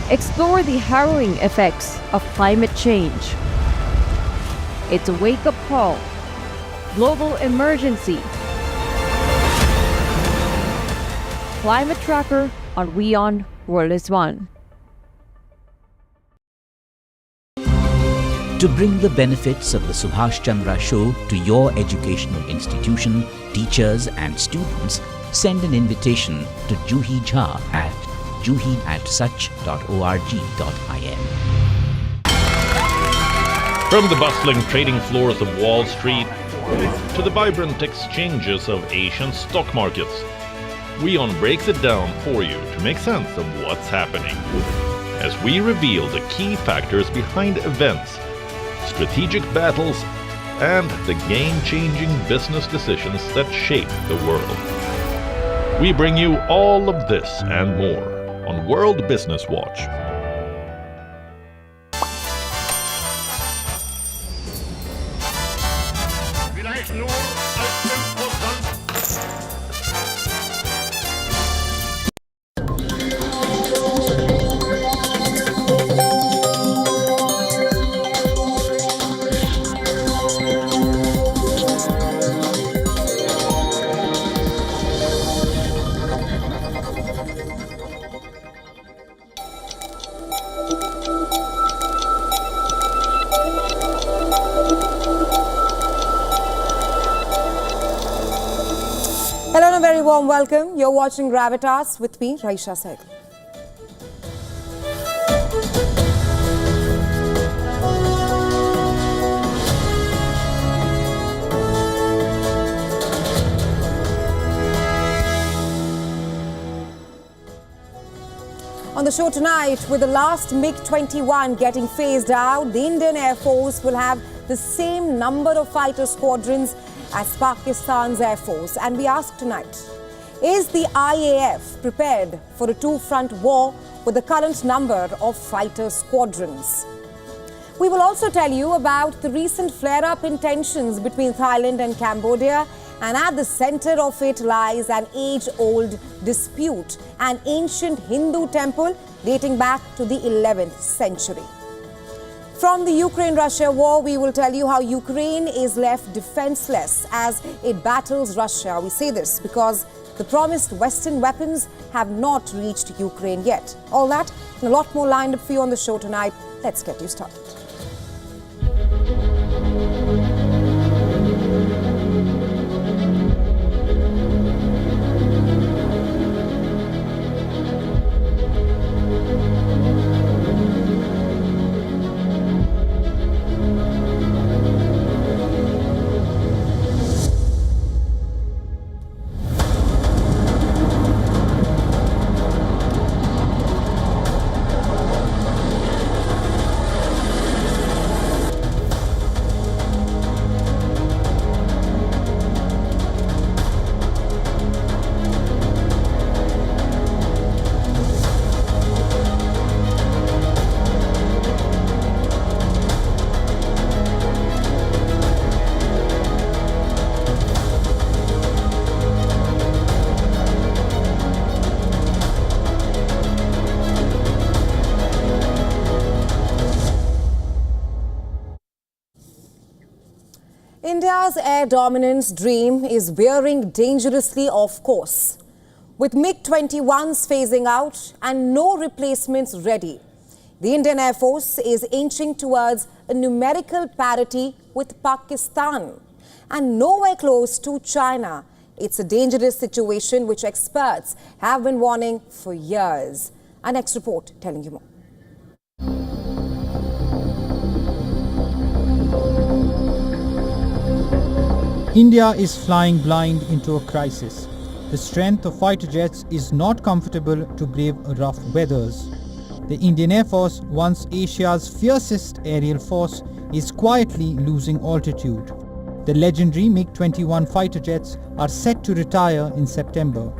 explore the harrowing effects of climate change. It's a wake-up call. Global emergency. Climate Tracker on WION World is One. To bring the benefits of the Subhash Chandra Show to your educational institution, teachers and students, send an invitation to Juhi Jha at juhi@such.org.in. From the bustling trading floors of Wall Street to the vibrant exchanges of Asian stock markets, WION breaks it down for you to make sense of what's happening. As we reveal the key factors behind events, strategic battles, and the game-changing business decisions that shape the world. We bring you all of this and more on World Business Watch. Hello and a very warm welcome. You're watching Gravitas with me, Raisha Sehgal. On the show tonight, with the last MiG-21 getting phased out, the Indian Air Force will have the same number of fighter squadrons as Pakistan's Air Force. And we ask tonight, is the IAF prepared for a two-front war with the current number of fighter squadrons? We will also tell you about the recent flare-up in tensions between Thailand and Cambodia, and at the center of it lies an age-old dispute, an ancient Hindu temple dating back to the 11th century. From the Ukraine-Russia war, we will tell you how Ukraine is left defenseless as it battles Russia. We say this because the promised Western weapons have not reached Ukraine yet. All that and a lot more lined up for you on the show tonight. Let's get you started. India's air dominance dream is veering dangerously off course. With MiG-21s phasing out and no replacements ready, the Indian Air Force is inching towards a numerical parity with Pakistan and nowhere close to China. It's a dangerous situation which experts have been warning for years. Our next report telling you more. India is flying blind into a crisis. The strength of fighter jets is not comfortable to brave rough weathers. The Indian Air Force, once Asia's fiercest aerial force, is quietly losing altitude. The legendary MiG-21 fighter jets are set to retire in September.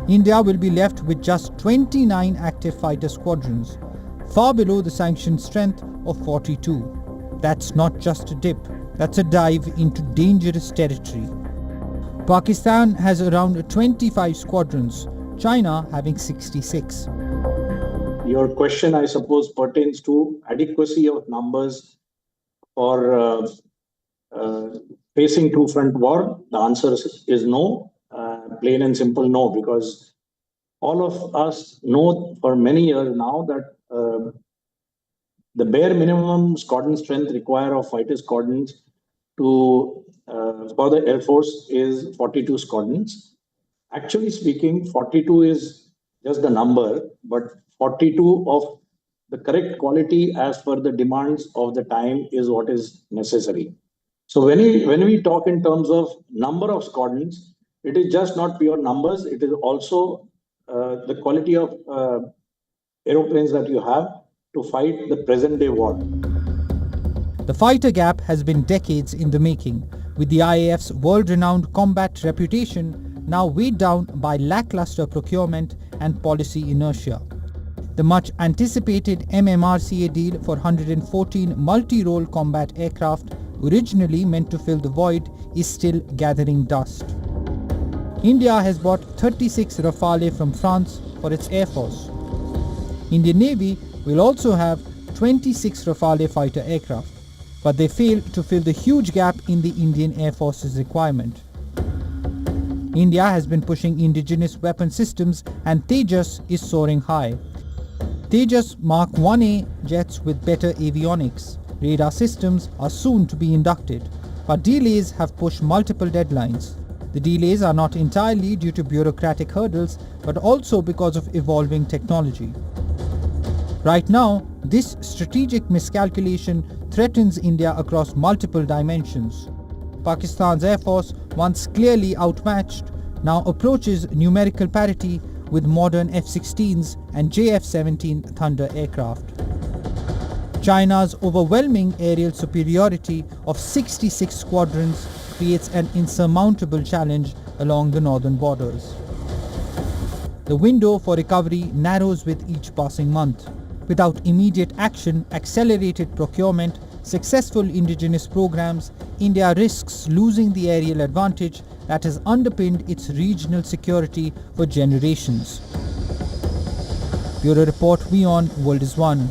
India will be left with just 29 active fighter squadrons, far below the sanctioned strength of 42. That's not just a dip. That's a dive into dangerous territory. Pakistan has around 25 squadrons, China having 66. Your question, I suppose, pertains to adequacy of numbers for facing two-front war. The answer is no, plain and simple no, because all of us know for many years now that the bare minimum squadron strength required of fighter squadrons to for the Air Force is 42 squadrons. Actually speaking, 42 is just the number, but 42 of the correct quality as per the demands of the time is what is necessary. So when we talk in terms of number of squadrons, it is just not pure numbers. It is also the quality of aeroplanes that you have to fight the present day war. The fighter gap has been decades in the making, with the IAF's world-renowned combat reputation now weighed down by lackluster procurement and policy inertia. The much-anticipated MMRCA deal for 114 multi-role combat aircraft, originally meant to fill the void, is still gathering dust. India has bought 36 Rafale from France for its Air Force. Indian Navy will also have 26 Rafale fighter aircraft, but they fail to fill the huge gap in the Indian Air Force's requirement. India has been pushing indigenous weapon systems and Tejas is soaring high. Tejas Mark 1A jets with better avionics. Radar systems are soon to be inducted, but delays have pushed multiple deadlines. The delays are not entirely due to bureaucratic hurdles, but also because of evolving technology. Right now, this strategic miscalculation threatens India across multiple dimensions. Pakistan's Air Force, once clearly outmatched, now approaches numerical parity with modern F-16s and JF-17 Thunder aircraft. China's overwhelming aerial superiority of 66 squadrons creates an insurmountable challenge along the northern borders. The window for recovery narrows with each passing month. Without immediate action, accelerated procurement, successful indigenous programs, India risks losing the aerial advantage that has underpinned its regional security for generations. Bureau Report, WION World is One.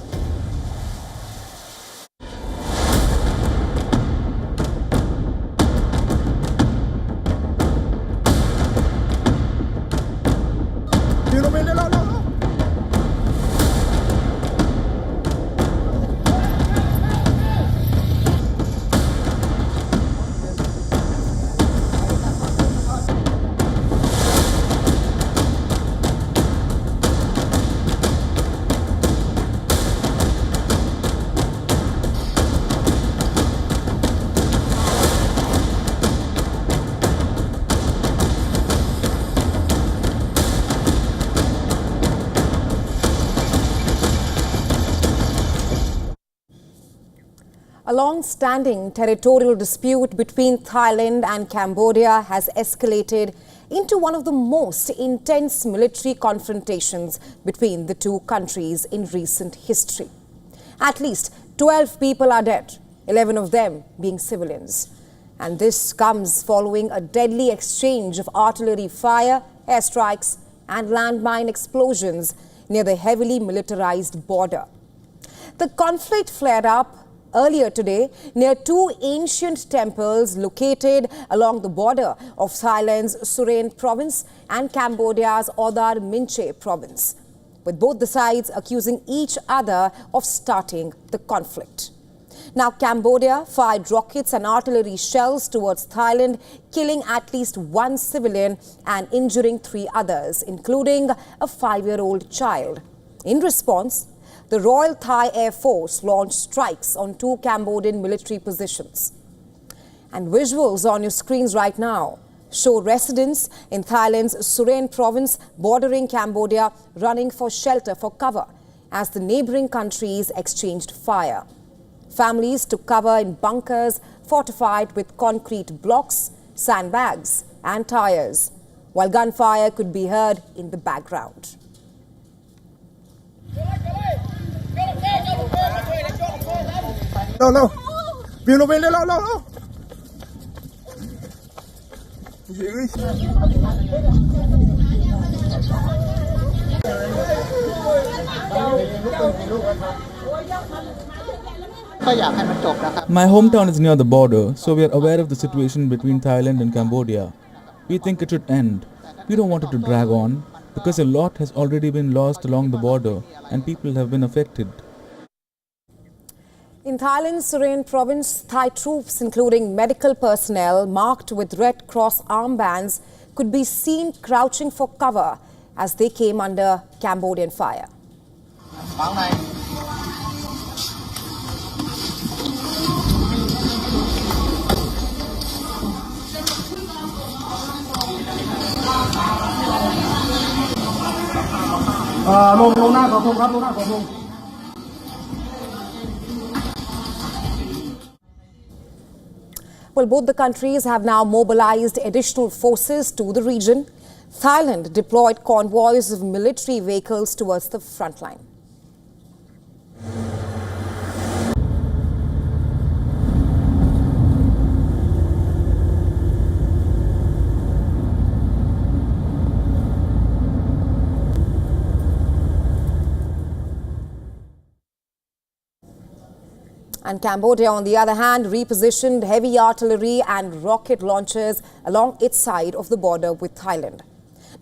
A long-standing territorial dispute between Thailand and Cambodia has escalated into one of the most intense military confrontations between the two countries in recent history. At least 12 people are dead, 11 of them being civilians. And this comes following a deadly exchange of artillery fire, airstrikes and landmine explosions near the heavily militarized border. The conflict flared up earlier today near two ancient temples located along the border of Thailand's Surin province and Cambodia's Odar Minche province, with both the sides accusing each other of starting the conflict. Now, Cambodia fired rockets and artillery shells towards Thailand, killing at least one civilian and injuring 3 others, including a 5-year-old child. In response, the Royal Thai Air Force launched strikes on 2 Cambodian military positions. And visuals on your screens right now show residents in Thailand's Surin province bordering Cambodia running for shelter for cover as the neighboring countries exchanged fire. Families took cover in bunkers fortified with concrete blocks, sandbags and tires, while gunfire could be heard in the background. No. My hometown is near the border, so we are aware of the situation between Thailand and Cambodia. We think it should end. We don't want it to drag on, because a lot has already been lost along the border and people have been affected. In Thailand's Surin province, Thai troops, including medical personnel marked with Red Cross armbands, could be seen crouching for cover as they came under Cambodian fire. Well, both the countries have now mobilized additional forces to the region. Thailand deployed convoys of military vehicles towards the front line. And Cambodia, on the other hand, repositioned heavy artillery and rocket launchers along its side of the border with Thailand.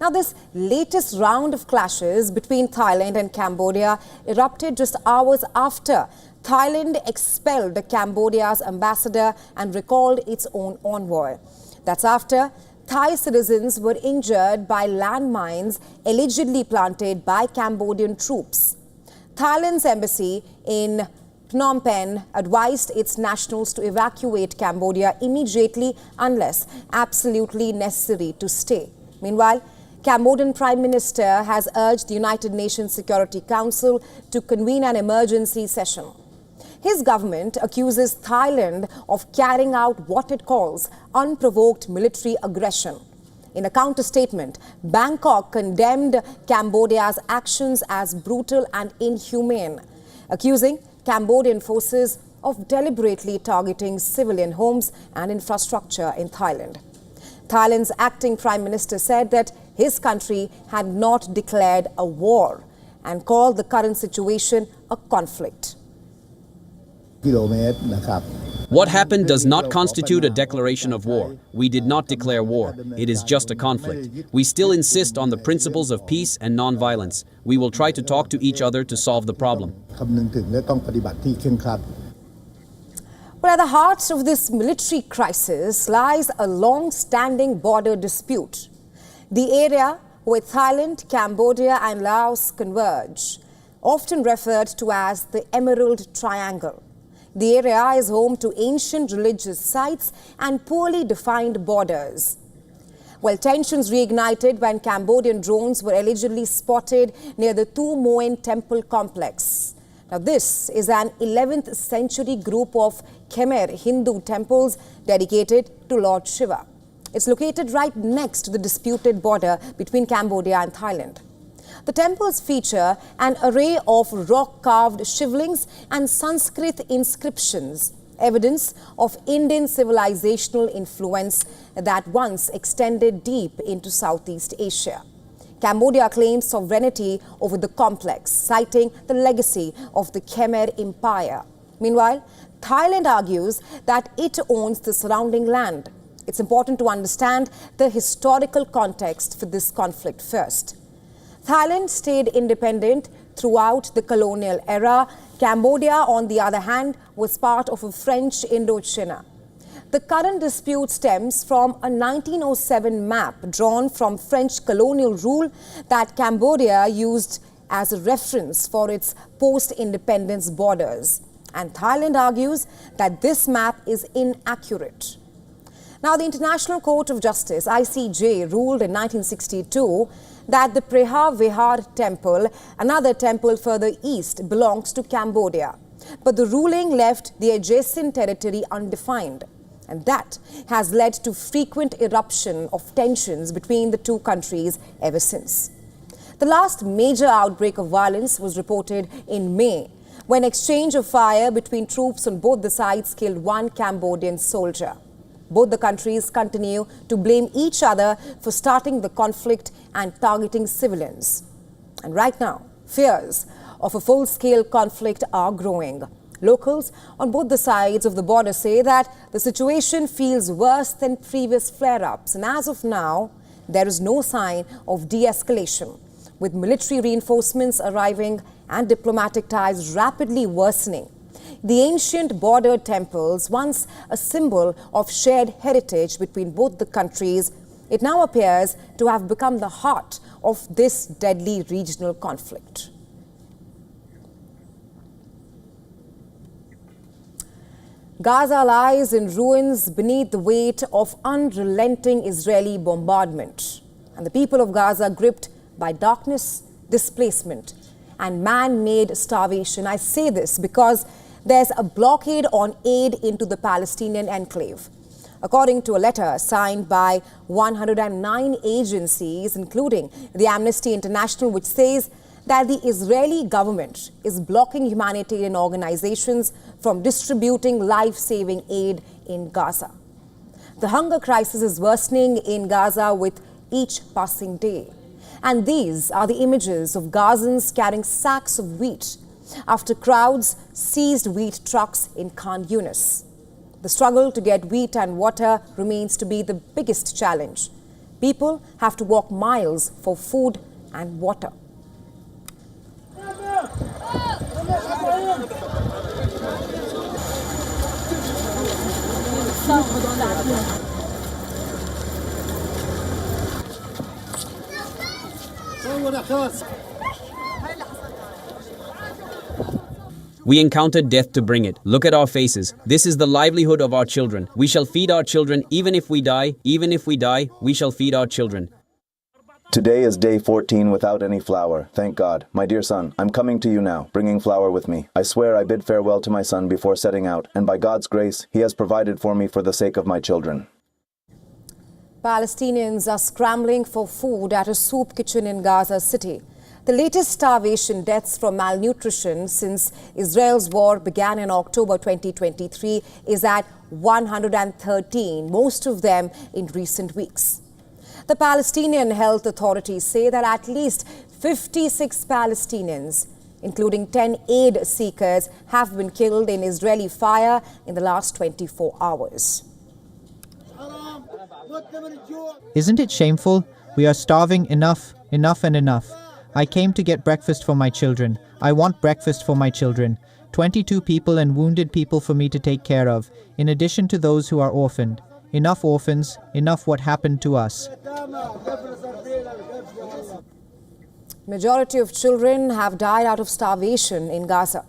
Now, this latest round of clashes between Thailand and Cambodia erupted just hours after Thailand expelled Cambodia's ambassador and recalled its own envoy. That's after Thai citizens were injured by landmines allegedly planted by Cambodian troops. Thailand's embassy in Phnom Penh advised its nationals to evacuate Cambodia immediately unless absolutely necessary to stay. Meanwhile, Cambodian Prime Minister has urged the United Nations Security Council to convene an emergency session. His government accuses Thailand of carrying out what it calls unprovoked military aggression. In a counter-statement, Bangkok condemned Cambodia's actions as brutal and inhumane, accusing Cambodian forces of deliberately targeting civilian homes and infrastructure in Thailand. Thailand's acting Prime Minister said that his country had not declared a war and called the current situation a conflict. What happened does not constitute a declaration of war. We did not declare war. It is just a conflict. We still insist on the principles of peace and non-violence. We will try to talk to each other to solve the problem. Well, at the heart of this military crisis lies a long-standing border dispute. The area where Thailand, Cambodia and Laos converge, often referred to as the Emerald Triangle. The area is home to ancient religious sites and poorly defined borders. Well, tensions reignited when Cambodian drones were allegedly spotted near the Tu Moen temple complex. Now, this is an 11th century group of Khmer Hindu temples dedicated to Lord Shiva. It's located right next to the disputed border between Cambodia and Thailand. The temples feature an array of rock-carved shivlings and Sanskrit inscriptions, evidence of Indian civilizational influence that once extended deep into Southeast Asia. Cambodia claims sovereignty over the complex, citing the legacy of the Khmer Empire. Meanwhile, Thailand argues that it owns the surrounding land. It's important to understand the historical context for this conflict first. Thailand stayed independent throughout the colonial era. Cambodia, on the other hand, was part of a French Indochina. The current dispute stems from a 1907 map drawn from French colonial rule that Cambodia used as a reference for its post-independence borders. And Thailand argues that this map is inaccurate. Now, the International Court of Justice, ICJ, ruled in 1962 that the Preha Vihar temple, another temple further east, belongs to Cambodia. But the ruling left the adjacent territory undefined. And that has led to frequent eruption of tensions between the two countries ever since. The last major outbreak of violence was reported in May, when exchange of fire between troops on both the sides killed one Cambodian soldier. Both the countries continue to blame each other for starting the conflict and targeting civilians. And right now, fears of a full-scale conflict are growing. Locals on both the sides of the border say that the situation feels worse than previous flare-ups, and as of now, there is no sign of de-escalation, with military reinforcements arriving and diplomatic ties rapidly worsening. The ancient border temples, once a symbol of shared heritage between both the countries, it now appears to have become the heart of this deadly regional conflict. Gaza lies in ruins beneath the weight of unrelenting Israeli bombardment, and the people of Gaza gripped by darkness, displacement, and man-made starvation. I say this because there's a blockade on aid into the Palestinian enclave. According to a letter signed by 109 agencies, including the Amnesty International, which says that the Israeli government is blocking humanitarian organizations from distributing life-saving aid in Gaza. The hunger crisis is worsening in Gaza with each passing day. And these are the images of Gazans carrying sacks of wheat after crowds seized wheat trucks in Khan Yunis. The struggle to get wheat and water remains to be the biggest challenge. People have to walk miles for food and water. We encountered death to bring it. Look at our faces. This is the livelihood of our children. We shall feed our children even if we die. Even if we die, we shall feed our children. Today is day 14 without any flour. Thank God. My dear son, I'm coming to you now, bringing flour with me. I swear I bid farewell to my son before setting out, and by God's grace, he has provided for me for the sake of my children. Palestinians are scrambling for food at a soup kitchen in Gaza City. The latest starvation deaths from malnutrition since Israel's war began in October 2023 is at 113, most of them in recent weeks. The Palestinian health authorities say that at least 56 Palestinians, including 10 aid seekers, have been killed in Israeli fire in the last 24 hours. Isn't it shameful? We are starving enough and enough. I came to get breakfast for my children. I want breakfast for my children. 22 people and wounded people for me to take care of, in addition to those who are orphaned. Enough orphans, enough what happened to us. Majority of children have died out of starvation in Gaza.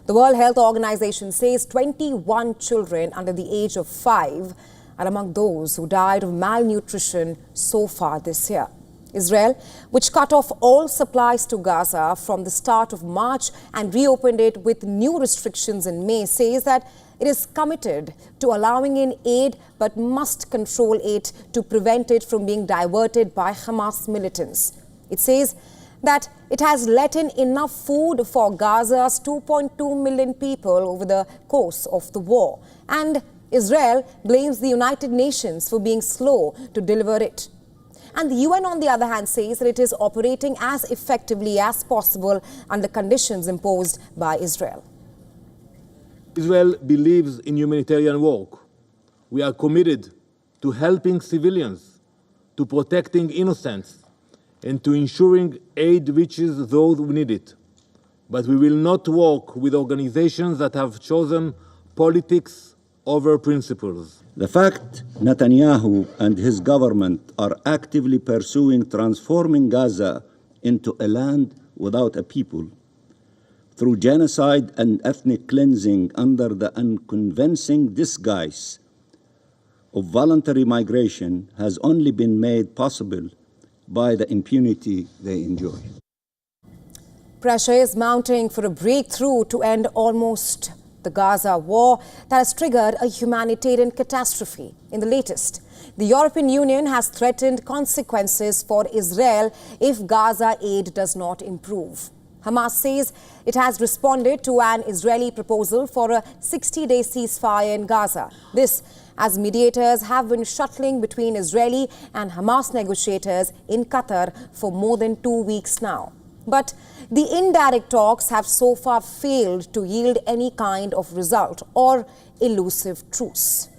The World Health Organization says 21 children under the age of 5 are among those who died of malnutrition so far this year. Israel, which cut off all supplies to Gaza from the start of March and reopened it with new restrictions in May, says that it is committed to allowing in aid but must control it to prevent it from being diverted by Hamas militants. It says that it has let in enough food for Gaza's 2.2 million people over the course of the war. And Israel blames the United Nations for being slow to deliver it. And the UN, on the other hand, says that it is operating as effectively as possible under conditions imposed by Israel. Israel believes in humanitarian work. We are committed to helping civilians, to protecting innocents, and to ensuring aid reaches those who need it. But we will not work with organizations that have chosen politics over principles. The fact Netanyahu and his government are actively pursuing transforming Gaza into a land without a people through genocide and ethnic cleansing under the unconvincing disguise of voluntary migration has only been made possible by the impunity they enjoy. Pressure is mounting for a breakthrough to end almost the Gaza war that has triggered a humanitarian catastrophe. In the latest, the European Union has threatened consequences for Israel if Gaza aid does not improve. Hamas says it has responded to an Israeli proposal for a 60-day ceasefire in Gaza. This as mediators have been shuttling between Israeli and Hamas negotiators in Qatar for more than 2 weeks now. But The indirect talks have so far failed to yield any kind of result or elusive truce.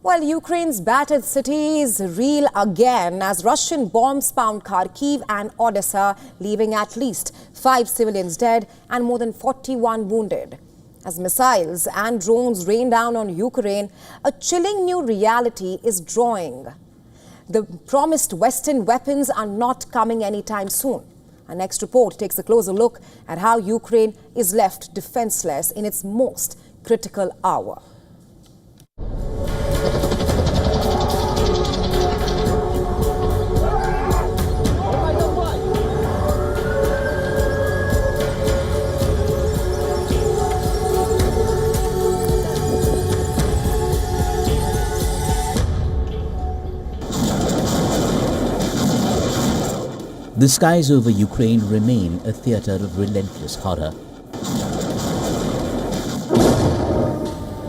Well, Ukraine's battered cities reel again as Russian bombs pound Kharkiv and Odessa, leaving at least 5 civilians dead and more than 41 wounded. As missiles and drones rain down on Ukraine, a chilling new reality is drawing. The promised Western weapons are not coming anytime soon. Our next report takes a closer look at how Ukraine is left defenseless in its most critical hour. The skies over Ukraine remain a theatre of relentless horror.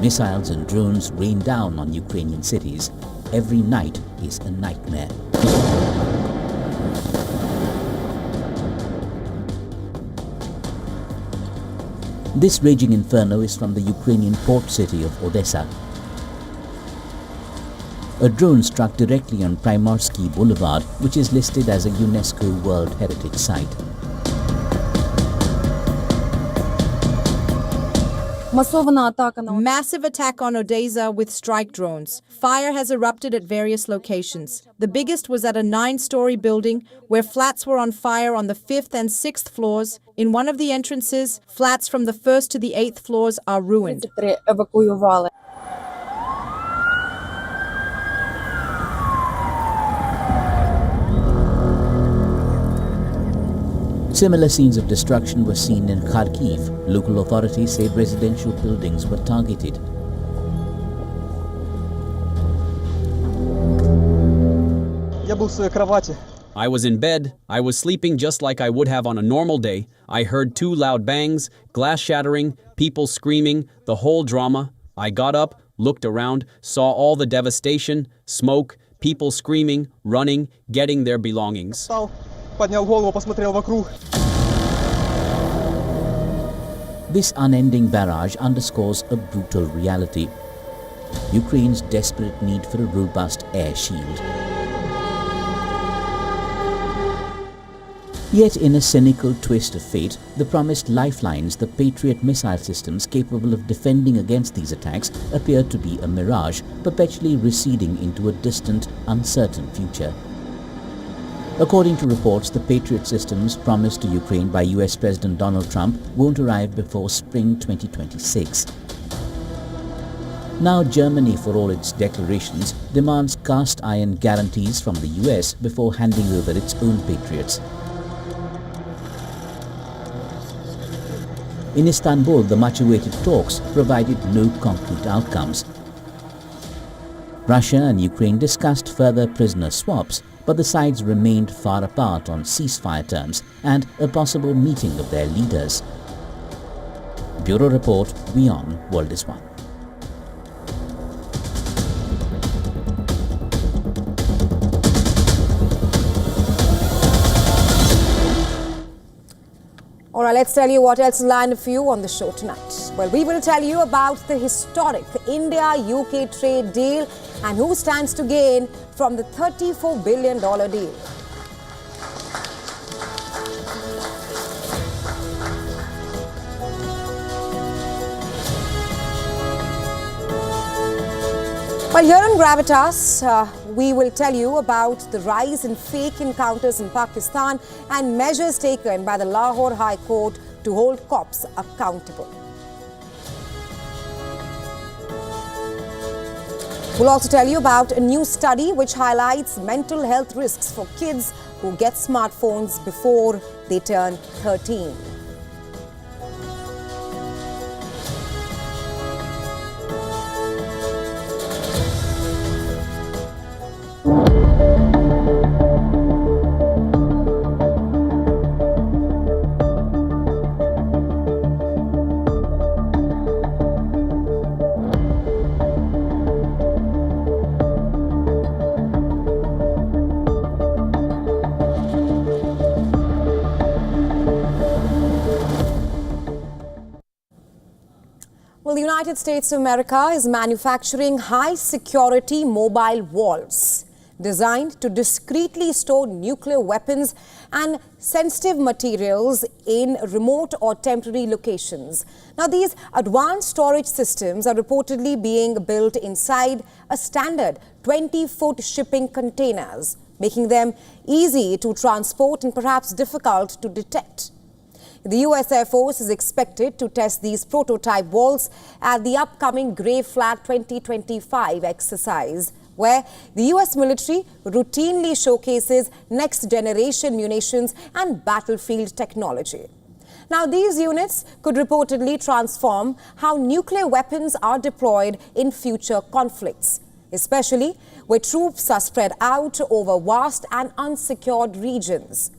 Missiles and drones rain down on Ukrainian cities. Every night is a nightmare. This raging inferno is from the Ukrainian port city of Odessa. A drone struck directly on Primorsky Boulevard, which is listed as a UNESCO World Heritage Site. Massive attack on Odessa with strike drones. Fire has erupted at various locations. The biggest was at a 9-story building where flats were on fire on the 5th and 6th floors. In one of the entrances, flats from the 1st to the 8th floors are ruined. Similar scenes of destruction were seen in Kharkiv. Local authorities say residential buildings were targeted. I was in bed. I was sleeping just like I would have on a normal day. I heard 2 loud bangs, glass shattering, people screaming, the whole drama. I got up, looked around, saw all the devastation, smoke, people screaming, running, getting their belongings. This unending barrage underscores a brutal reality: Ukraine's desperate need for a robust air shield. Yet in a cynical twist of fate, the promised lifelines, the Patriot missile systems capable of defending against these attacks, appear to be a mirage, perpetually receding into a distant, uncertain future. According to reports, the Patriot systems promised to Ukraine by US President Donald Trump won't arrive before spring 2026. Now Germany, for all its declarations, demands cast iron guarantees from the US before handing over its own Patriots. In Istanbul, the much-awaited talks provided no concrete outcomes. Russia and Ukraine discussed further prisoner swaps, but the sides remained far apart on ceasefire terms and a possible meeting of their leaders. Bureau Report, WION World is One. All right, let's tell you what else is lined up for you on the show tonight. Well, we will tell you about the historic India-UK trade deal and who stands to gain from the $34 billion deal. Well, here on Gravitas, we will tell you about the rise in fake encounters in Pakistan and measures taken by the Lahore High Court to hold cops accountable. We'll also tell you about a new study which highlights mental health risks for kids who get smartphones before they turn 13. Well, the United States of America is manufacturing high-security mobile walls designed to discreetly store nuclear weapons and sensitive materials in remote or temporary locations. Now, these advanced storage systems are reportedly being built inside a standard 20-foot shipping containers, making them easy to transport and perhaps difficult to detect. The U.S. Air Force is expected to test these prototype walls at the upcoming Grey Flag 2025 exercise, where the U.S. military routinely showcases next-generation munitions and battlefield technology. Now, these units could reportedly transform how nuclear weapons are deployed in future conflicts, especially where troops are spread out over vast and unsecured regions.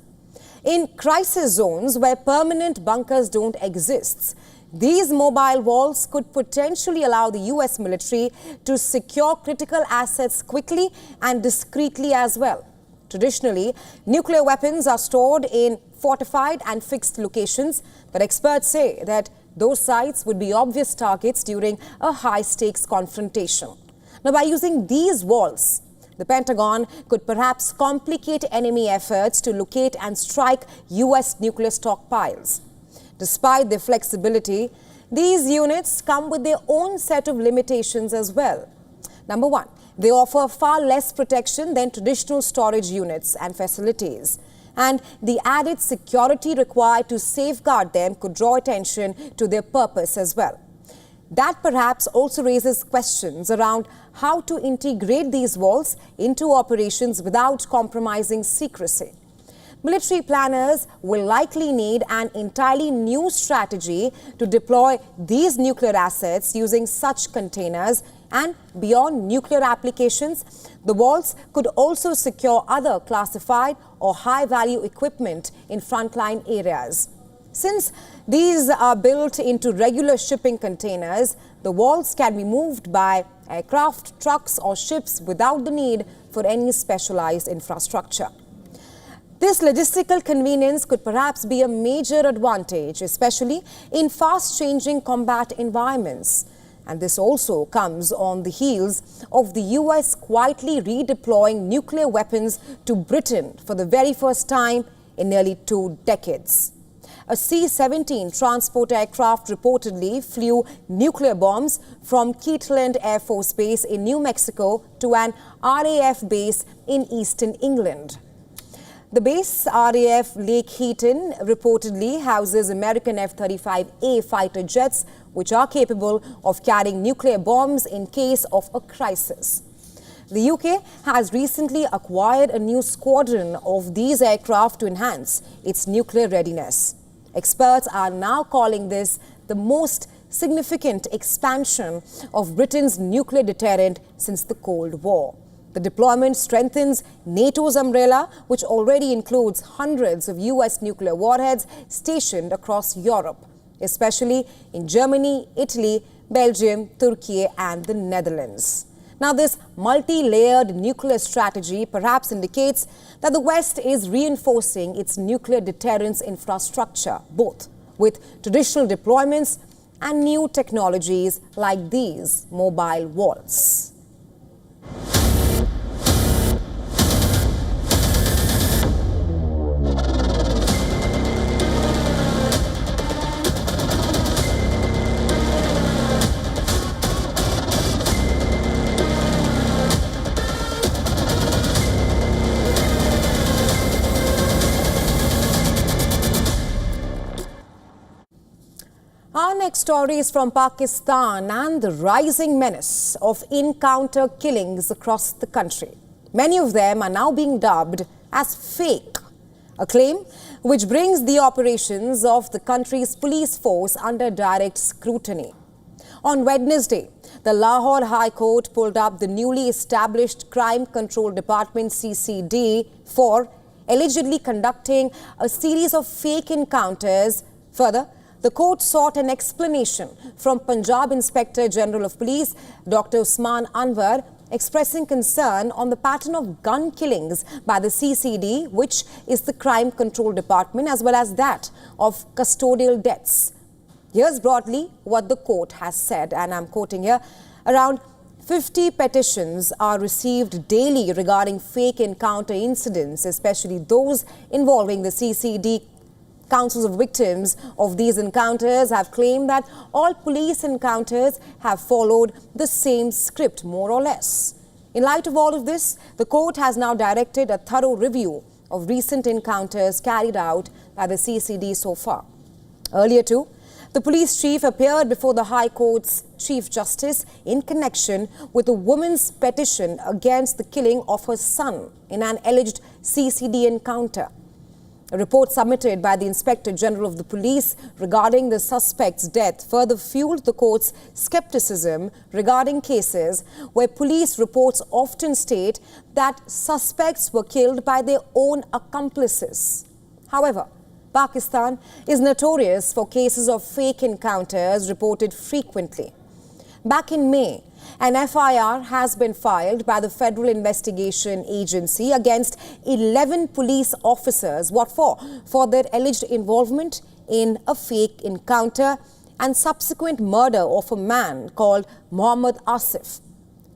In crisis zones where permanent bunkers don't exist, these mobile walls could potentially allow the U.S. military to secure critical assets quickly and discreetly as well. Traditionally, nuclear weapons are stored in fortified and fixed locations, but experts say that those sites would be obvious targets during a high-stakes confrontation. Now, by using these walls, the Pentagon could perhaps complicate enemy efforts to locate and strike U.S. nuclear stockpiles. Despite their flexibility, these units come with their own set of limitations as well. Number one, they offer far less protection than traditional storage units and facilities. And the added security required to safeguard them could draw attention to their purpose as well. That perhaps also raises questions around how to integrate these walls into operations without compromising secrecy. Military planners will likely need an entirely new strategy to deploy these nuclear assets using such containers, and beyond nuclear applications, the walls could also secure other classified or high-value equipment in frontline areas. Since these are built into regular shipping containers, the walls can be moved by aircraft, trucks or ships without the need for any specialized infrastructure. This logistical convenience could perhaps be a major advantage, especially in fast-changing combat environments. And this also comes on the heels of the US quietly redeploying nuclear weapons to Britain for the very first time in nearly 2 decades. A C-17 transport aircraft reportedly flew nuclear bombs from Kirtland Air Force Base in New Mexico to an RAF base in eastern England. The base, RAF Lake Heaton, reportedly houses American F-35A fighter jets, which are capable of carrying nuclear bombs in case of a crisis. The UK has recently acquired a new squadron of these aircraft to enhance its nuclear readiness. Experts are now calling this the most significant expansion of Britain's nuclear deterrent since the Cold War. The deployment strengthens NATO's umbrella, which already includes hundreds of US nuclear warheads stationed across Europe, especially in Germany, Italy, Belgium, Turkey, and the Netherlands. Now, this multi-layered nuclear strategy perhaps indicates that the West is reinforcing its nuclear deterrence infrastructure, both with traditional deployments and new technologies like these mobile walls. Our next story is from Pakistan and the rising menace of encounter killings across the country. Many of them are now being dubbed as fake, a claim which brings the operations of the country's police force under direct scrutiny. On Wednesday, the Lahore High Court pulled up the newly established Crime Control Department CCD for allegedly conducting a series of fake encounters. Further, the court sought an explanation from Punjab Inspector General of Police, Dr. Usman Anwar, expressing concern on the pattern of gun killings by the CCD, which is the Crime Control Department, as well as that of custodial deaths. Here's broadly what the court has said, and I'm quoting here. Around 50 petitions are received daily regarding fake encounter incidents, especially those involving the CCD. Councils of victims of these encounters have claimed that all police encounters have followed the same script, more or less. In light of all of this, the court has now directed a thorough review of recent encounters carried out by the CCD so far. Earlier too, the police chief appeared before the High Court's Chief Justice in connection with a woman's petition against the killing of her son in an alleged CCD encounter. A report submitted by the Inspector General of the Police regarding the suspect's death further fueled the court's skepticism regarding cases where police reports often state that suspects were killed by their own accomplices. However, Pakistan is notorious for cases of fake encounters reported frequently. Back in May, an FIR has been filed by the Federal Investigation Agency against 11 police officers. What for? For their alleged involvement in a fake encounter and subsequent murder of a man called Mohammed Asif.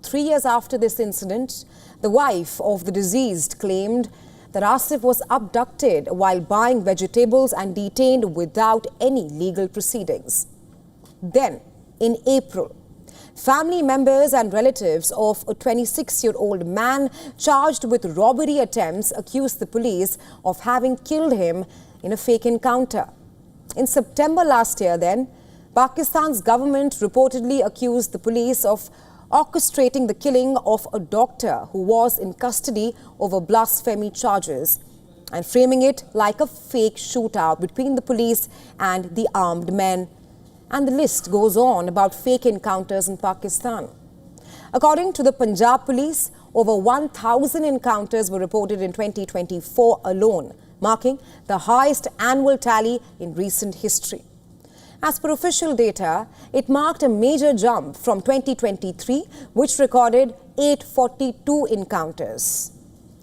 3 years after this incident, the wife of the deceased claimed that Asif was abducted while buying vegetables and detained without any legal proceedings. Then, in April, family members and relatives of a 26-year-old man charged with robbery attempts accused the police of having killed him in a fake encounter. In September last year, then, Pakistan's government reportedly accused the police of orchestrating the killing of a doctor who was in custody over blasphemy charges and framing it like a fake shootout between the police and the armed men. And the list goes on about fake encounters in Pakistan. According to the Punjab police, over 1,000 encounters were reported in 2024 alone, marking the highest annual tally in recent history. As per official data, it marked a major jump from 2023, which recorded 842 encounters.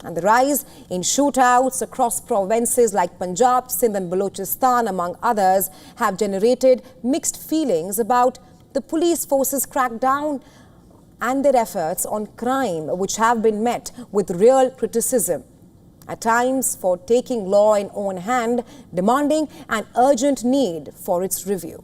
And the rise in shootouts across provinces like Punjab, Sindh and Balochistan, among others, have generated mixed feelings about the police force's crackdown and their efforts on crime, which have been met with real criticism, at times for taking law in own hand, demanding an urgent need for its review.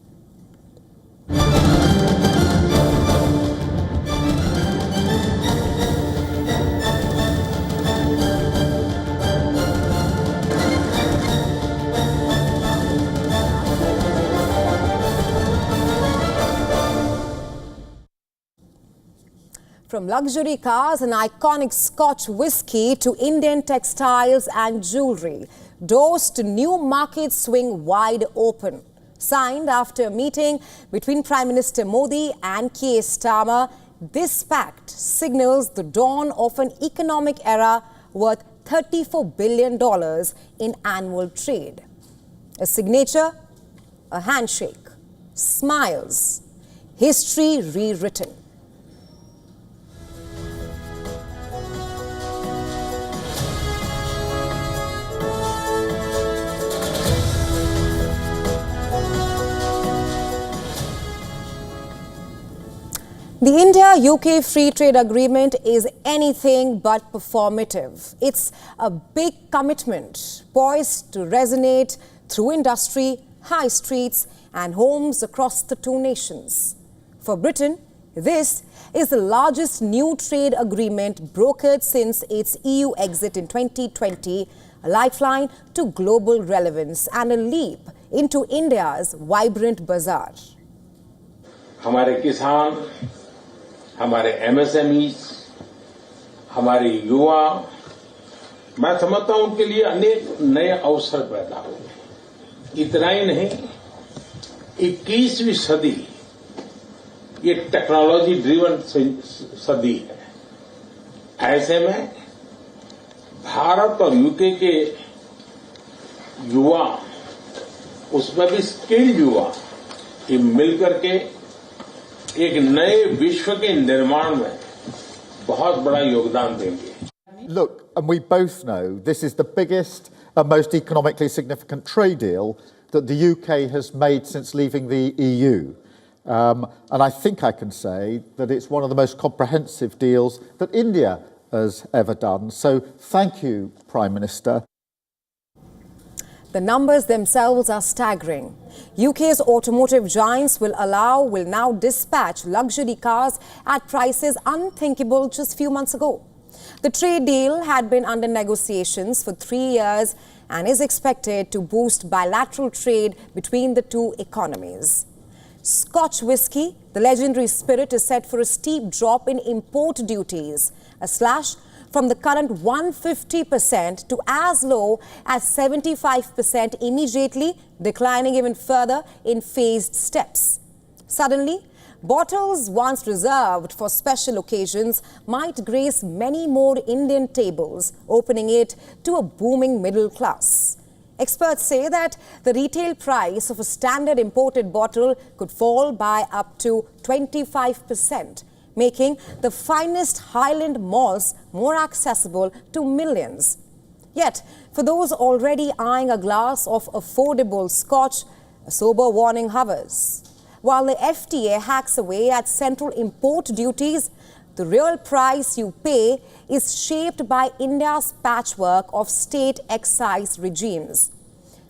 From luxury cars and iconic Scotch whiskey to Indian textiles and jewelry, doors to new markets swing wide open. Signed after a meeting between Prime Minister Modi and Keir Starmer, this pact signals the dawn of an economic era worth $34 billion in annual trade. A signature, a handshake, smiles, history rewritten. The India-UK Free Trade Agreement is anything but performative. It's a big commitment poised to resonate through industry, high streets and homes across the two nations. For Britain, this is the largest new trade agreement brokered since its EU exit in 2020, a lifeline to global relevance and a leap into India's vibrant bazaar. हमारे किसान, हमारे MSMEs, हमारे युवा, मैं समझता हूं उनके लिए अनेक नए अवसर पैदा हुए। इतना ही नहीं, 21वीं सदी ये टेक्नोलॉजी ड्रिवन सदी है। ऐसे में भारत और यूके के युवा, उसमें भी स्किल्ड युवा, ये मिलकर के एक नए विश्व के निर्माण में बहुत बड़ा योगदान देंगे। Look, and we both know this is the biggest and most economically significant trade deal that the UK has made since leaving the EU. And I think I can say that it's one of the most comprehensive deals that India has ever done. So thank you, Prime Minister. The numbers themselves are staggering. UK's automotive giants will now dispatch luxury cars at prices unthinkable just a few months ago. The trade deal had been under negotiations for 3 years and is expected to boost bilateral trade between the two economies. Scotch whisky, the legendary spirit, is set for a steep drop in import duties, a slash from the current 150% to as low as 75% immediately, declining even further in phased steps. Suddenly, bottles once reserved for special occasions might grace many more Indian tables, opening it to a booming middle class. Experts say that the retail price of a standard imported bottle could fall by up to 25%, making the finest Highland malts more accessible to millions. Yet, for those already eyeing a glass of affordable Scotch, a sober warning hovers. While the FTA hacks away at central import duties, the real price you pay is shaped by India's patchwork of state excise regimes.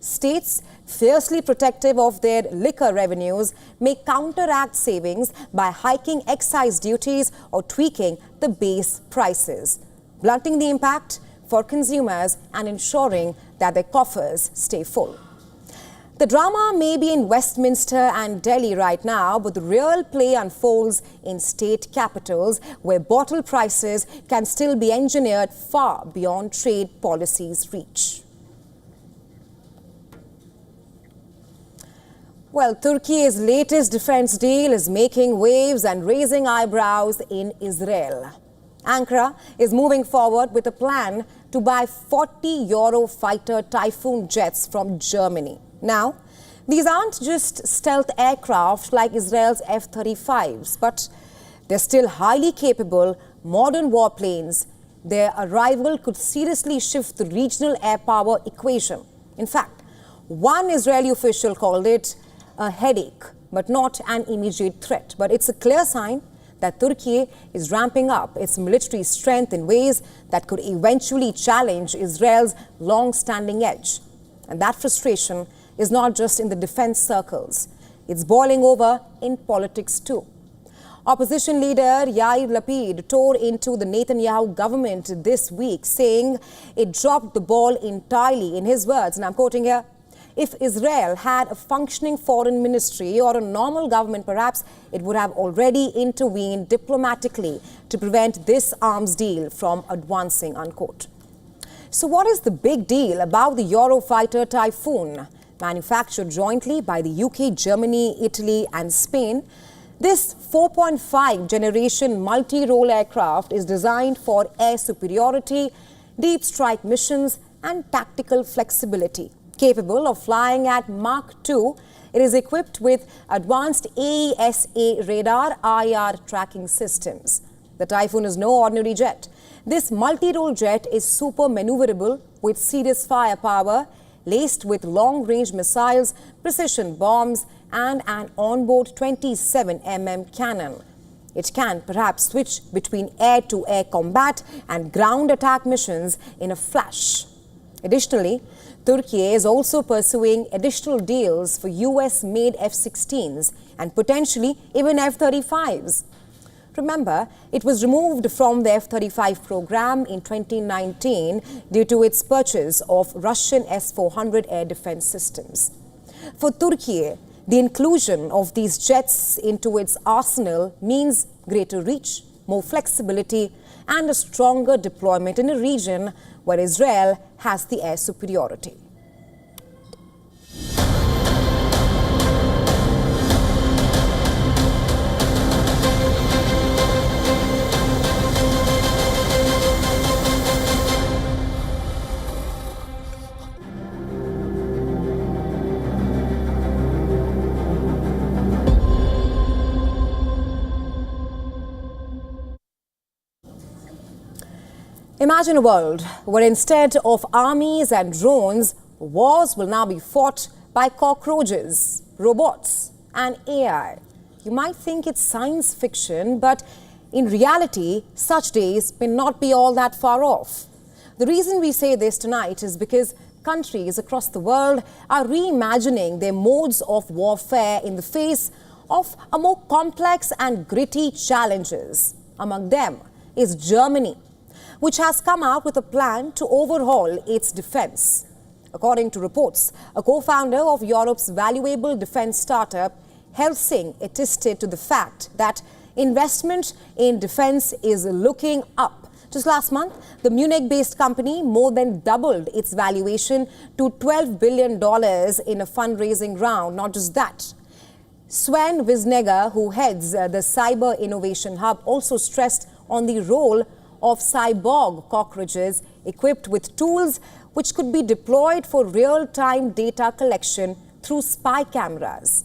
States fiercely protective of their liquor revenues may counteract savings by hiking excise duties or tweaking the base prices, blunting the impact for consumers and ensuring that their coffers stay full. The drama may be in Westminster and Delhi right now, but the real play unfolds in state capitals where bottle prices can still be engineered far beyond trade policy's reach. Well, Turkey's latest defense deal is making waves and raising eyebrows in Israel. Ankara is moving forward with a plan to buy 40 Eurofighter Typhoon jets from Germany. Now, these aren't just stealth aircraft like Israel's F-35s, but they're still highly capable, modern warplanes. Their arrival could seriously shift the regional air power equation. In fact, one Israeli official called it a headache, but not an immediate threat. But it's a clear sign that Turkey is ramping up its military strength in ways that could eventually challenge Israel's long-standing edge. And that frustration is not just in the defense circles. It's boiling over in politics too. Opposition leader Yair Lapid tore into the Netanyahu government this week, saying it dropped the ball entirely. In his words, and I'm quoting here, "If Israel had a functioning foreign ministry or a normal government, perhaps it would have already intervened diplomatically to prevent this arms deal from advancing," unquote. So what is the big deal about the Eurofighter Typhoon? Manufactured jointly by the UK, Germany, Italy and Spain, this 4.5 generation multi-role aircraft is designed for air superiority, deep strike missions and tactical flexibility. Capable of flying at Mach 2, it is equipped with advanced AESA radar IR tracking systems. The Typhoon is no ordinary jet. This multi-role jet is super maneuverable with serious firepower, laced with long-range missiles, precision bombs and an onboard 27mm cannon. It can perhaps switch between air-to-air combat and ground attack missions in a flash. Additionally, Turkey is also pursuing additional deals for US-made F-16s and potentially even F-35s. Remember, it was removed from the F-35 program in 2019 due to its purchase of Russian S-400 air defense systems. For Turkey, the inclusion of these jets into its arsenal means greater reach, more flexibility, and a stronger deployment in a region where Israel has the air superiority. Imagine a world where instead of armies and drones, wars will now be fought by cockroaches, robots, and AI. You might think it's science fiction, but in reality, such days may not be all that far off. The reason we say this tonight is because countries across the world are reimagining their modes of warfare in the face of a more complex and gritty challenges. Among them is Germany, which has come out with a plan to overhaul its defense. According to reports, a co-founder of Europe's valuable defense startup, Helsing, attested to the fact that investment in defense is looking up. Just last month, the Munich-based company more than doubled its valuation to $12 billion in a fundraising round. Not just that. Sven Wisnegger, who heads the Cyber Innovation Hub, also stressed on the role of cyborg cockroaches equipped with tools which could be deployed for real-time data collection through spy cameras.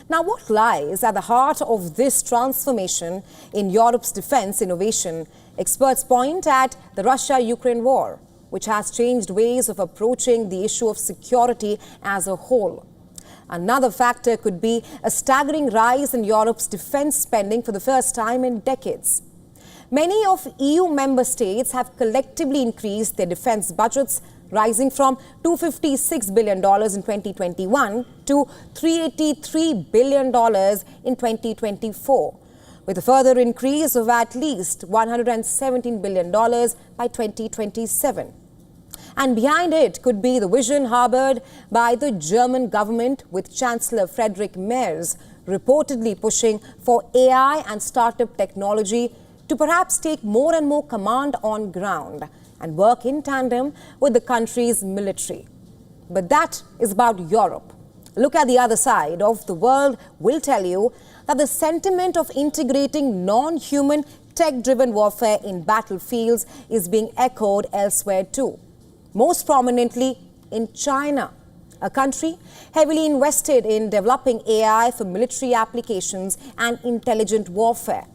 Now, what lies at the heart of this transformation in Europe's defense innovation? Experts point at the Russia-Ukraine war, which has changed ways of approaching the issue of security as a whole. Another factor could be a staggering rise in Europe's defense spending for the first time in decades. Many of EU member states have collectively increased their defense budgets, rising from $256 billion in 2021 to $383 billion in 2024, with a further increase of at least $117 billion by 2027. And behind it could be the vision harbored by the German government, with Chancellor Friedrich Merz reportedly pushing for AI and startup technology to perhaps take more and more command on ground and work in tandem with the country's military. But that is about Europe. Look at the other side of the world will tell you that the sentiment of integrating non-human tech-driven warfare in battlefields is being echoed elsewhere too. Most prominently in China, a country heavily invested in developing AI for military applications and intelligent warfare.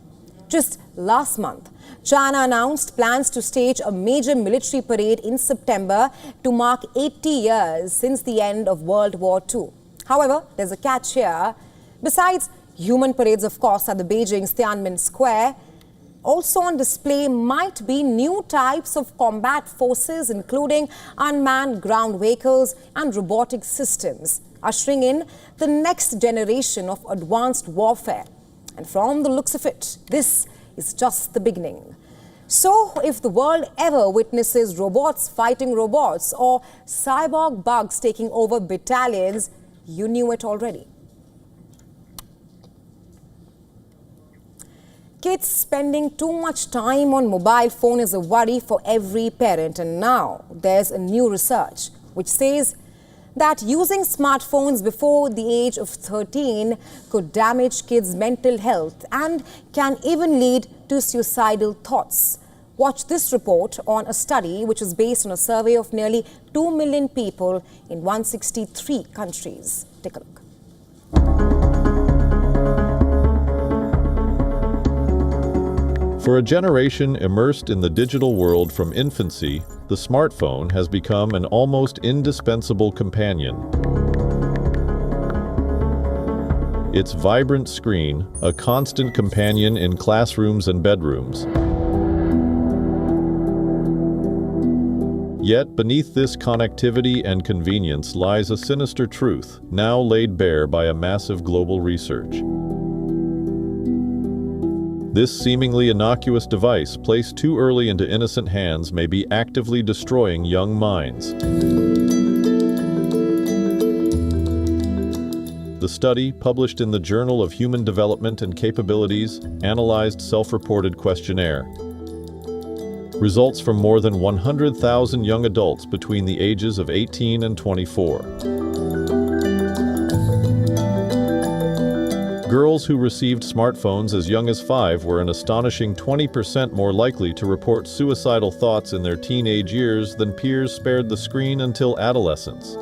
Just last month, China announced plans to stage a major military parade in September to mark 80 years since the end of World War II. However, there's a catch here. Besides human parades, of course, at the Beijing's Tiananmen Square, also on display might be new types of combat forces, including unmanned ground vehicles and robotic systems, ushering in the next generation of advanced warfare. And from the looks of it, this is just the beginning. So, if the world ever witnesses robots fighting robots or cyborg bugs taking over battalions, you knew it already. Kids spending too much time on mobile phone is a worry for every parent, and now there's a new research which says that using smartphones before the age of 13 could damage kids' mental health and can even lead to suicidal thoughts. Watch this report on a study which is based on a survey of nearly 2 million people in 163 countries. Take a look. For a generation immersed in the digital world from infancy, the smartphone has become an almost indispensable companion. Its vibrant screen, a constant companion in classrooms and bedrooms. Yet beneath this connectivity and convenience lies a sinister truth, now laid bare by a massive global research. This seemingly innocuous device, placed too early into innocent hands, may be actively destroying young minds. The study, published in the Journal of Human Development and Capabilities, analyzed self-reported questionnaire. Results from more than 100,000 young adults between the ages of 18 and 24. Girls who received smartphones as young as 5 were an astonishing 20% more likely to report suicidal thoughts in their teenage years than peers spared the screen until adolescence.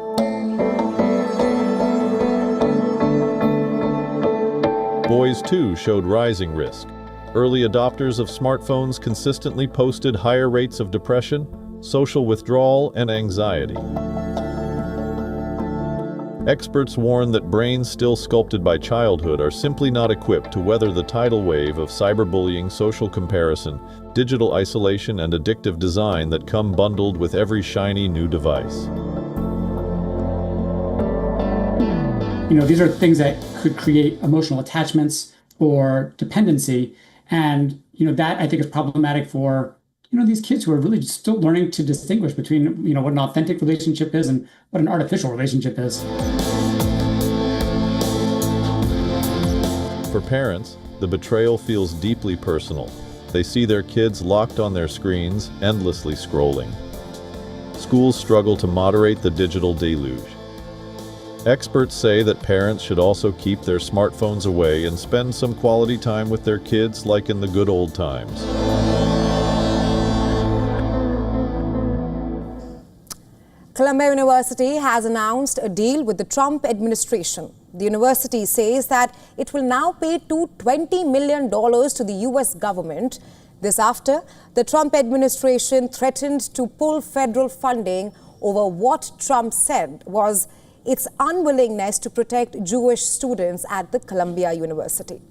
Boys, too, showed rising risk. Early adopters of smartphones consistently posted higher rates of depression, social withdrawal, and anxiety. Experts warn that brains still sculpted by childhood are simply not equipped to weather the tidal wave of cyberbullying, social comparison, digital isolation, and addictive design that come bundled with every shiny new device. These are things that could create emotional attachments or dependency. And, that I think is problematic for, these kids who are really still learning to distinguish between, what an authentic relationship is and what an artificial relationship is. For parents, the betrayal feels deeply personal. They see their kids locked on their screens, endlessly scrolling. Schools struggle to moderate the digital deluge. Experts say that parents should also keep their smartphones away and spend some quality time with their kids like in the good old times. Columbia University has announced a deal with the Trump administration. The university says that it will now pay $20 million to the U.S. government. This after the Trump administration threatened to pull federal funding over what Trump said was its unwillingness to protect Jewish students at the Columbia University.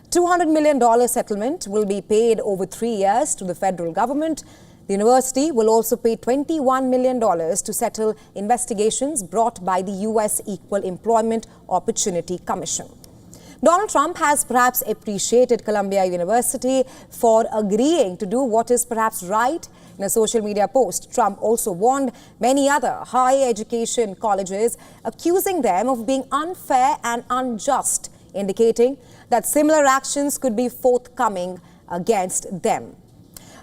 $200 million settlement will be paid over 3 years to the federal government. The university will also pay $21 million to settle investigations brought by the U.S. Equal Employment Opportunity Commission. Donald Trump has perhaps appreciated Columbia University for agreeing to do what is perhaps right. In a social media post, Trump also warned many other higher education colleges, accusing them of being unfair and unjust, indicating that similar actions could be forthcoming against them.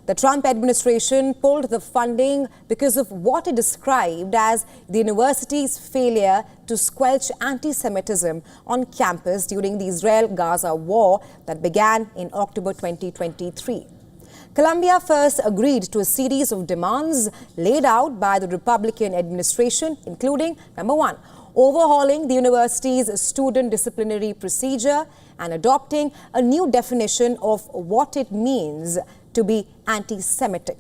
The Trump administration pulled the funding because of what it described as the university's failure to squelch anti-Semitism on campus during the Israel-Gaza war that began in October 2023. Columbia first agreed to a series of demands laid out by the Republican administration, including, number one, overhauling the university's student disciplinary procedure and adopting a new definition of what it means to be anti-Semitic.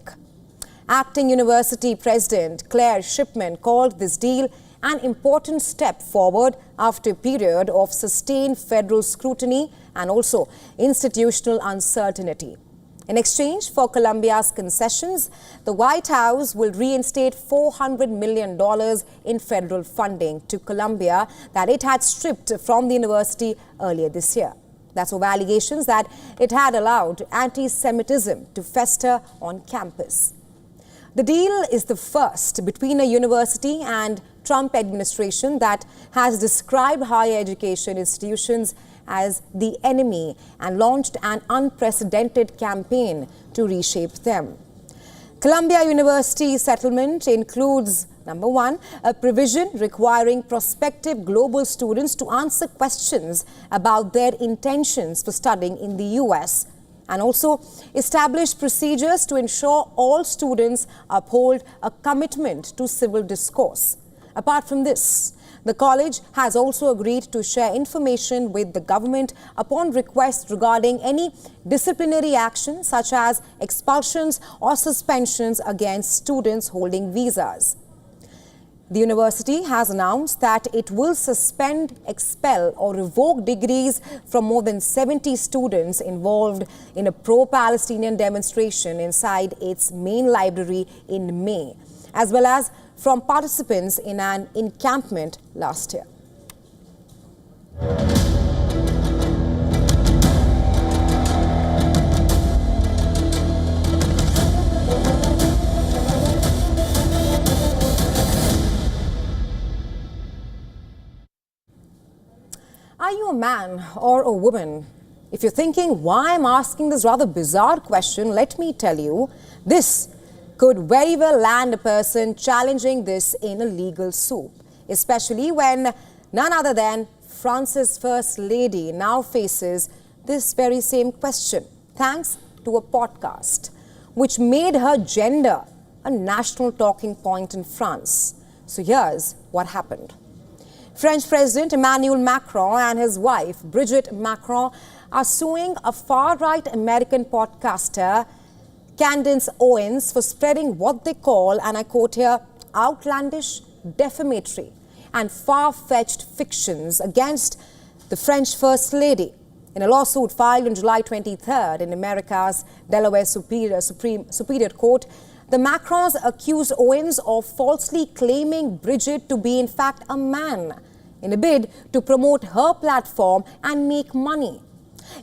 Acting University President Claire Shipman called this deal an important step forward after a period of sustained federal scrutiny and also institutional uncertainty. In exchange for Columbia's concessions, the White House will reinstate $400 million in federal funding to Columbia that it had stripped from the university earlier this year. That's over allegations that it had allowed anti-Semitism to fester on campus. The deal is the first between a university and Trump administration that has described higher education institutions as the enemy and launched an unprecedented campaign to reshape them. Columbia University settlement includes, number one, a provision requiring prospective global students to answer questions about their intentions for studying in the U.S. and also establish procedures to ensure all students uphold a commitment to civil discourse. Apart from this, the college has also agreed to share information with the government upon request regarding any disciplinary action such as expulsions or suspensions against students holding visas. The university has announced that it will suspend, expel or revoke degrees from more than 70 students involved in a pro-Palestinian demonstration inside its main library in May, as well as from participants in an encampment last year. Are you a man or a woman? If you're thinking why I'm asking this rather bizarre question, let me tell you, this could very well land a person challenging this in a legal suit, especially when none other than France's First Lady now faces this very same question, thanks to a podcast which made her gender a national talking point in France. So here's what happened. French President Emmanuel Macron and his wife Brigitte Macron are suing a far-right American podcaster Candace Owens for spreading what they call, and I quote here, outlandish, defamatory and far-fetched fictions against the French First Lady. In a lawsuit filed on July 23rd in America's Delaware Superior Court, the Macrons accused Owens of falsely claiming Bridget to be in fact a man in a bid to promote her platform and make money.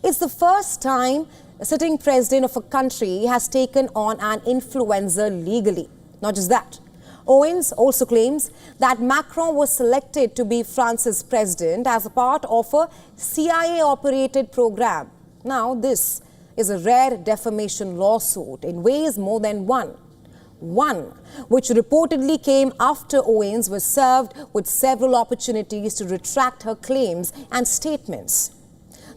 It's the first time a sitting president of a country has taken on an influencer legally. Not just that. Owens also claims that Macron was selected to be France's president as a part of a CIA-operated program. Now, this is a rare defamation lawsuit in ways more than one. One, which reportedly came after Owens was served with several opportunities to retract her claims and statements.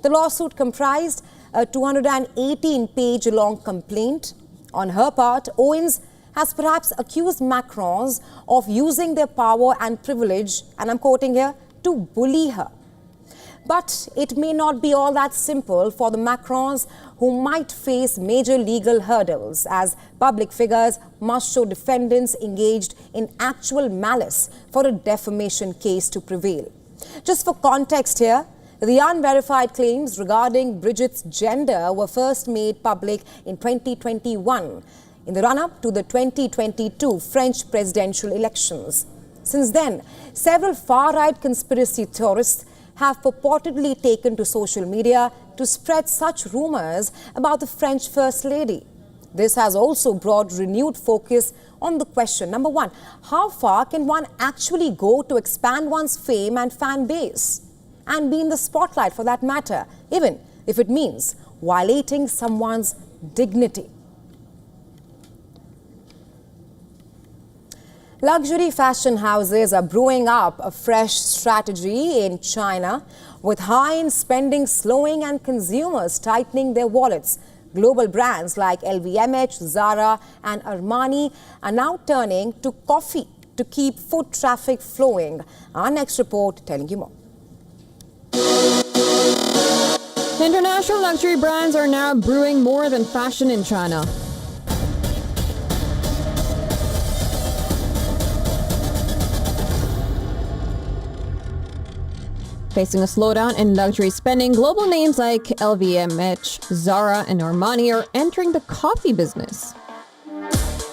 The lawsuit comprised a 218-page-long complaint. On her part, Owens has perhaps accused Macrons of using their power and privilege, and I'm quoting here, to bully her. But it may not be all that simple for the Macrons, who might face major legal hurdles, as public figures must show defendants engaged in actual malice for a defamation case to prevail. Just for context here, the unverified claims regarding Bridget's gender were first made public in 2021, in the run-up to the 2022 French presidential elections. Since then, several far-right conspiracy theorists have purportedly taken to social media to spread such rumors about the French First Lady. This has also brought renewed focus on the question, number one, how far can one actually go to expand one's fame and fan base and be in the spotlight for that matter, even if it means violating someone's dignity? Luxury fashion houses are brewing up a fresh strategy in China, with high-end spending slowing and consumers tightening their wallets. Global brands like LVMH, Zara and Armani are now turning to coffee to keep foot traffic flowing. Our next report telling you more. International luxury brands are now brewing more than fashion in China. Facing a slowdown in luxury spending, global names like LVMH, Zara, and Armani are entering the coffee business.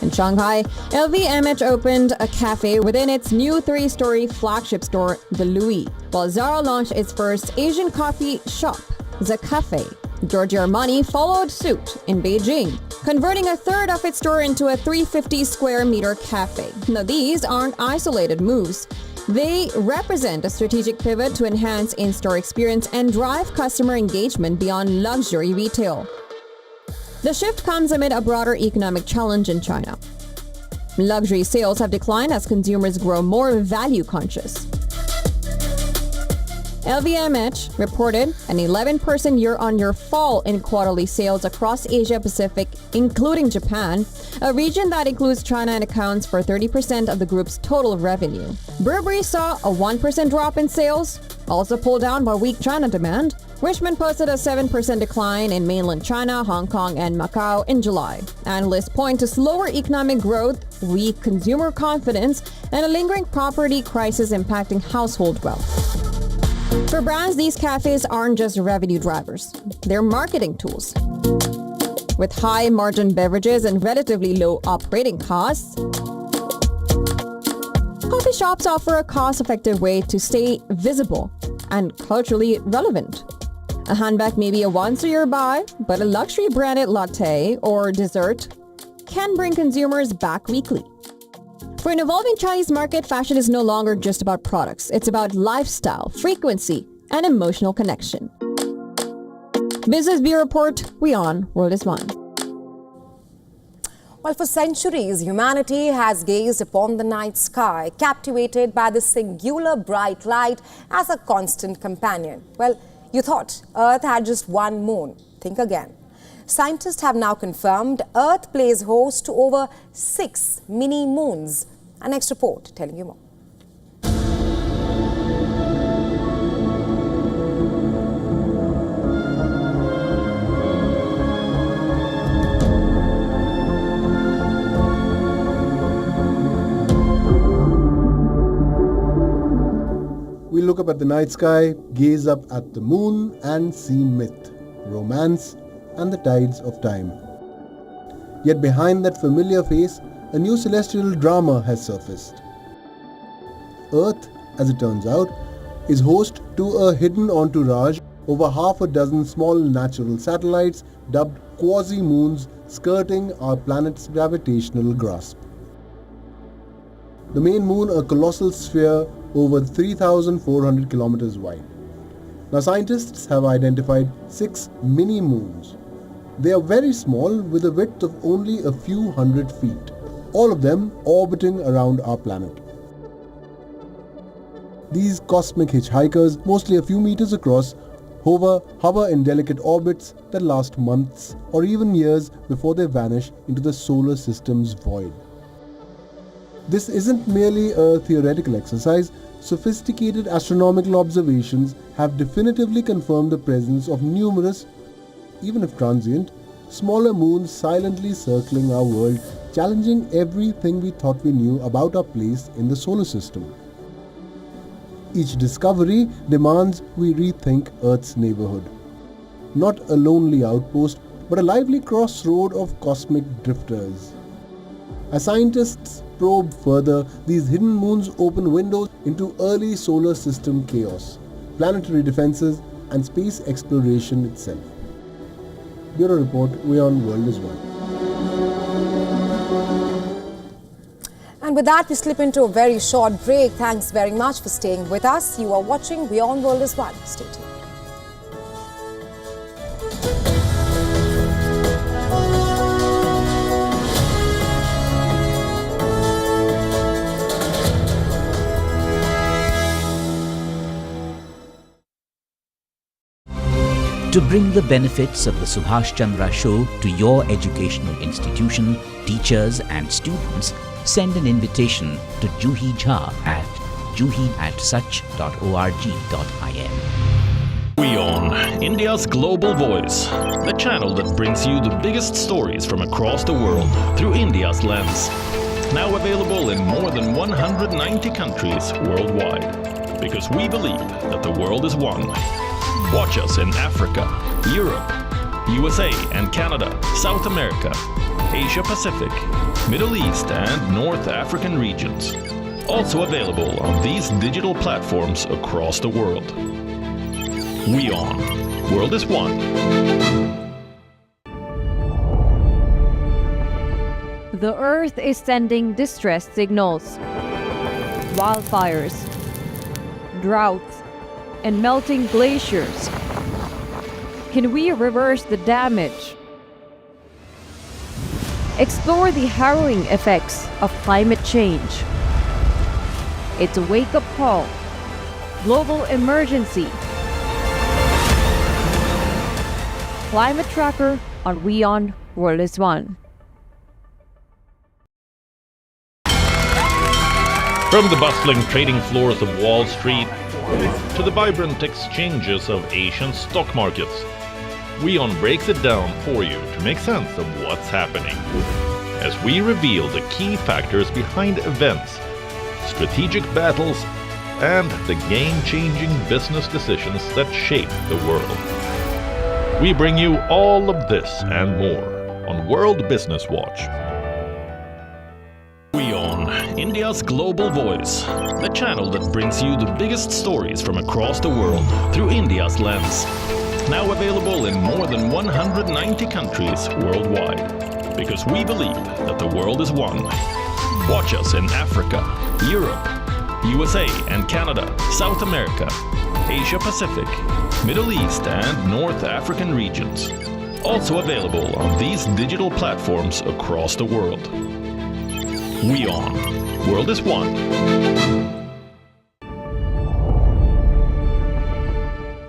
In Shanghai, LVMH opened a cafe within its new 3-story flagship store, The Louis, while Zara launched its first Asian coffee shop, The Cafe. Giorgio Armani followed suit in Beijing, converting a third of its store into a 350-square-meter cafe. Now, these aren't isolated moves. They represent a strategic pivot to enhance in-store experience and drive customer engagement beyond luxury retail. The shift comes amid a broader economic challenge in China. Luxury sales have declined as consumers grow more value-conscious. LVMH reported an 11% year-on-year fall in quarterly sales across Asia-Pacific, including Japan, a region that includes China and accounts for 30% of the group's total revenue. Burberry saw a 1% drop in sales, also pulled down by weak China demand. Richmond posted a 7% decline in mainland China, Hong Kong, and Macau in July. Analysts point to slower economic growth, weak consumer confidence, and a lingering property crisis impacting household wealth. For brands, these cafes aren't just revenue drivers. They're marketing tools. With high-margin beverages and relatively low operating costs, coffee shops offer a cost-effective way to stay visible and culturally relevant. A handbag may be a once-a-year buy, but a luxury branded latte or dessert can bring consumers back weekly. For an evolving Chinese market, fashion is no longer just about products. It's about lifestyle, frequency, and emotional connection. Business Bureau Report, WION World is One. Well, for centuries, humanity has gazed upon the night sky, captivated by the singular bright light as a constant companion. Well, you thought Earth had just one moon. Think again. Scientists have now confirmed Earth plays host to over 6 mini-moons. Our next report telling you more. We look up at the night sky, gaze up at the moon and see myth, romance and the tides of time. Yet behind that familiar face, a new celestial drama has surfaced. Earth, as it turns out, is host to a hidden entourage over half a dozen small natural satellites dubbed quasi-moons skirting our planet's gravitational grasp. The main moon, a colossal sphere over 3,400 kilometers wide. Now scientists have identified 6 mini-moons. They are very small with a width of only a few hundred feet, all of them orbiting around our planet. These cosmic hitchhikers, mostly a few meters across, hover in delicate orbits that last months or even years before they vanish into the solar system's void. This isn't merely a theoretical exercise. Sophisticated astronomical observations have definitively confirmed the presence of numerous, even if transient, smaller moons silently circling our world, challenging everything we thought we knew about our place in the solar system. Each discovery demands we rethink Earth's neighborhood. Not a lonely outpost, but a lively crossroad of cosmic drifters. As scientists probe further, these hidden moons open windows into early solar system chaos, planetary defenses, and space exploration itself. Bureau Report, WION World is One. And with that, we slip into a very short break. Thanks very much for staying with us. You are watching WION World is One. Stay tuned. To bring the benefits of the Subhash Chandra Show to your educational institution, teachers and students, send an invitation to Juhi Jha at juhi@such.org.in. WION, India's global voice, the channel that brings you the biggest stories from across the world through India's lens. Now available in more than 190 countries worldwide, because we believe that the world is one. Watch us in Africa, Europe, USA and Canada, South America, Asia Pacific, Middle East and North African regions. Also available on these digital platforms across the world. WION, World is One. The Earth is sending distress signals. Wildfires, droughts, and melting glaciers. Can we reverse the damage? Explore the harrowing effects of climate change. It's a wake-up call. Global emergency. Climate Tracker on WION World is One. From the bustling trading floors of Wall Street to the vibrant exchanges of Asian stock markets, WION breaks it down for you to make sense of what's happening. As we reveal the key factors behind events, strategic battles, and the game-changing business decisions that shape the world. We bring you all of this and more on World Business Watch. WION, India's global voice, the channel that brings you the biggest stories from across the world through India's lens. Now available in more than 190 countries worldwide, because we believe that the world is one. Watch us in Africa, Europe, USA and Canada, South America, Asia Pacific, Middle East and North African regions. Also available on these digital platforms across the world. WION, World is One.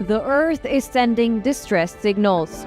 The Earth is sending distress signals.